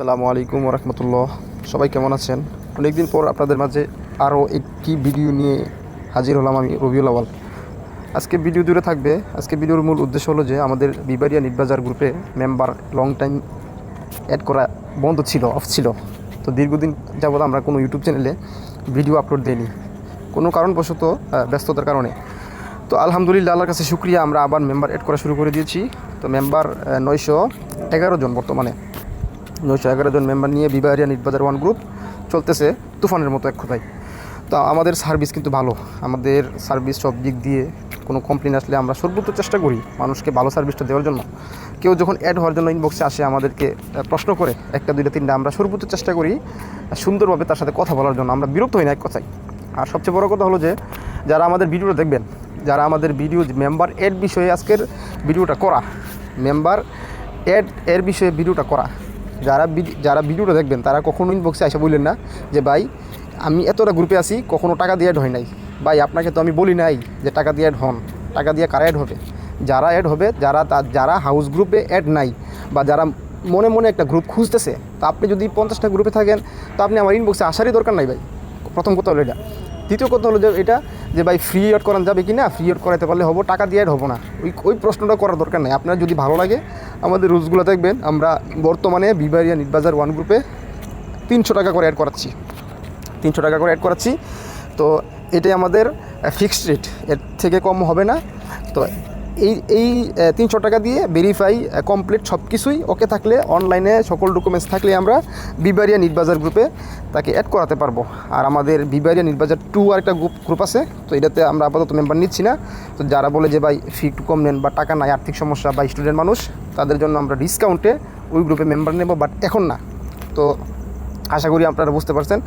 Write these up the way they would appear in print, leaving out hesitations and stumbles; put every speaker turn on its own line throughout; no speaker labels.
আসসালামু আলাইকুম রহমতুল্লাহ। সবাই কেমন আছেন? অনেকদিন পর আপনাদের মাঝে আরও একটি ভিডিও নিয়ে হাজির হলাম আমি, রবিউল আওয়াল। আজকে ভিডিও দূরে থাকবে। আজকে ভিডিওর মূল উদ্দেশ্য হলো যে আমাদের বিবারিয়া নিটবাজার গ্রুপে মেম্বার লং টাইম অ্যাড করা বন্ধ ছিল, অফ ছিল। তো দীর্ঘদিন যাবৎ আমরা কোনো ইউটিউব চ্যানেলে ভিডিও আপলোড দিইনি, কোনো কারণবশত ব্যস্ততার কারণে। তো আলহামদুলিল্লাহ, আল্লাহর কাছে শুক্রিয়া, আমরা আবার মেম্বার অ্যাড করা শুরু করে দিয়েছি। তো মেম্বার 911 জন, বর্তমানে 911 জন মেম্বার নিয়ে বিবারিয়া নিটবাজার ওয়ান গ্রুপ চলতেছে তুফানের মতো এক কথায়। তো আমাদের সার্ভিস কিন্তু ভালো, আমাদের সার্ভিস সব দিক দিয়ে কোনো কমপ্লেন আসলে আমরা সর্বোচ্চ চেষ্টা করি মানুষকে ভালো সার্ভিসটা দেওয়ার জন্য। কেউ যখন অ্যাড হওয়ার জন্য ইনবক্সে আসে, আমাদেরকে প্রশ্ন করে একটা দুইটা তিনটা, আমরা সর্বোচ্চ চেষ্টা করি সুন্দরভাবে তার সাথে কথা বলার জন্য। আমরা বিরক্ত হই না এক কথায়। আর সবচেয়ে বড় কথা হলো যে যারা আমাদের ভিডিওটা দেখবেন, যারা আমাদের ভিডিও মেম্বার অ্যাড বিষয়ে আজকের ভিডিওটা করা, মেম্বার অ্যাড এর বিষয়ে ভিডিওটা করা, যারা ভিডিওটা দেখবেন তারা কখনো ইনবক্সে এসে বললেন না যে ভাই আমি এতটা গ্রুপে আছি, কখনো টাকা দিয়ে অ্যাড হয় নাই। ভাই আপনাকে তো আমি বলি নাই যে টাকা দিয়ে অ্যাড হন। টাকা দিয়ে কারা অ্যাড হবে? যারা অ্যাড হবে, যারা হাউস গ্রুপে অ্যাড নাই, বা যারা মনে মনে একটা গ্রুপ খুঁজতেছে। তো আপনি যদি 50টা গ্রুপে থাকেন, তো আপনি আমার ইনবক্সে আসারই দরকার নাই ভাই। প্রথম কথা হলো এটা। দ্বিতীয় কথা হলো যে এটা যে ভাই ফ্রি অ্যাড করানো যাবে কি না, ফ্রি অ্যাড করাতে পারলে হবো, টাকা দিয়ে অ্যাড হবো না, ওই প্রশ্নটা করার দরকার নেই। আপনার যদি ভালো লাগে আমাদের রুলসগুলো দেখবেন। আমরা বর্তমানে বিবারিয়া নিটবাজার ওয়ান গ্রুপে 300 টাকা করে অ্যাড করাচ্ছি, 300 টাকা করে অ্যাড করাচ্ছি। তো এটাই আমাদের ফিক্সড রেট, এর থেকে কম হবে না। তো এই 300 টাকা দিয়ে ভেরিফাই কমপ্লিট সব কিছুই ওকে থাকলে, অনলাইনে সকল ডকুমেন্টস থাকলে আমরা বিবারিয়া নিটবাজার গ্রুপে তাকে অ্যাড করাতে পারবো। আর আমাদের বিবারিয়া নিটবাজার 2 আরেকটা গ্রুপ আছে, তো এটাতে আমরা আপাতত মেম্বার নিচ্ছি না। তো যারা বলে যে ভাই ফি একটু কম নেন, বা টাকা নাই, আর্থিক সমস্যা, বা স্টুডেন্ট মানুষ, তাদের জন্য আমরা ডিসকাউন্টে ওই গ্রুপে মেম্বার নেব, বাট এখন না। তো আশা করি আপনারা বুঝতে পারছেন।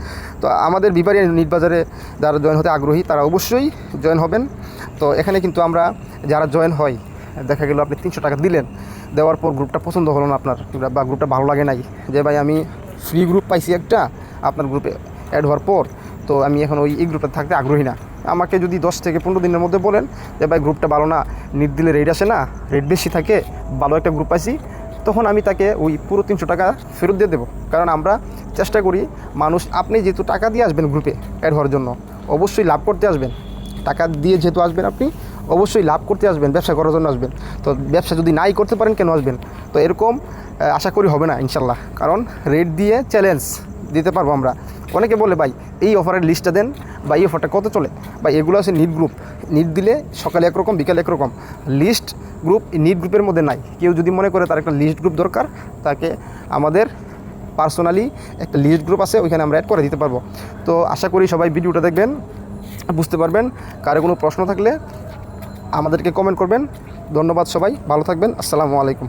তো আমাদের বিবারিয়া নিটবাজারে যারা জয়েন হতে আগ্রহী তারা অবশ্যই জয়েন হবেন। তো এখানে কিন্তু আমরা যারা জয়েন হয়, দেখা গেল আপনি 300 টাকা দিলেন, দেওয়ার পর গ্রুপটা পছন্দ হলো না আপনার, বা গ্রুপটা ভালো লাগে নাই, যে ভাই আমি ফ্রি গ্রুপ পাইছি একটা আপনার গ্রুপে অ্যাড হওয়ার পর, তো আমি এখন এই গ্রুপটা থাকতে আগ্রহী না। আমাকে যদি 10 থেকে 15 দিনের মধ্যে বলেন যে ভাই গ্রুপটা ভালো না, নিট দিলে রেট আসে না, রেট বেশি থাকে, ভালো একটা গ্রুপ পাইছি, তখন আমি তাকে ওই পুরো 300 টাকা ফেরত দিয়ে দেবো। কারণ আমরা চেষ্টা করি মানুষ, আপনি যেহেতু টাকা দিয়ে আসবেন গ্রুপে অ্যাড হওয়ার জন্য, অবশ্যই লাভ করতে আসবেন। টাকা দিয়ে যেহেতু আসবেন, আপনি অবশ্যই লাভ করতে আসবেন, ব্যবসা করার জন্য আসবেন। তো ব্যবসা যদি নাই করতে পারেন, কেন আসবেন? তো এরকম আশা করি হবে না ইনশাল্লাহ। কারণ রেট দিয়ে চ্যালেঞ্জ দিতে পারবো আমরা। অনেকে বলে ভাই এই অফারের লিস্টটা দেন, বা এই অফারটা কত চলে। বা এগুলো আছে নিট গ্রুপ, নিট দিলে সকালে একরকম, বিকালে একরকম। লিস্ট গ্রুপ নিট গ্রুপের মধ্যে নাই। কেউ যদি মনে করে তার একটা লিস্ট গ্রুপ দরকার, তাকে আমাদের পার্সোনালি একটা লিস্ট গ্রুপ আছে, ওইখানে আমরা অ্যাড করে দিতে পারবো। তো আশা করি সবাই ভিডিওটা দেখবেন, বুঝতে পারবেন। কারো কোনো প্রশ্ন থাকলে আমাদেরকে কমেন্ট করবেন। ধন্যবাদ, সবাই ভালো থাকবেন। আসসালামু আলাইকুম।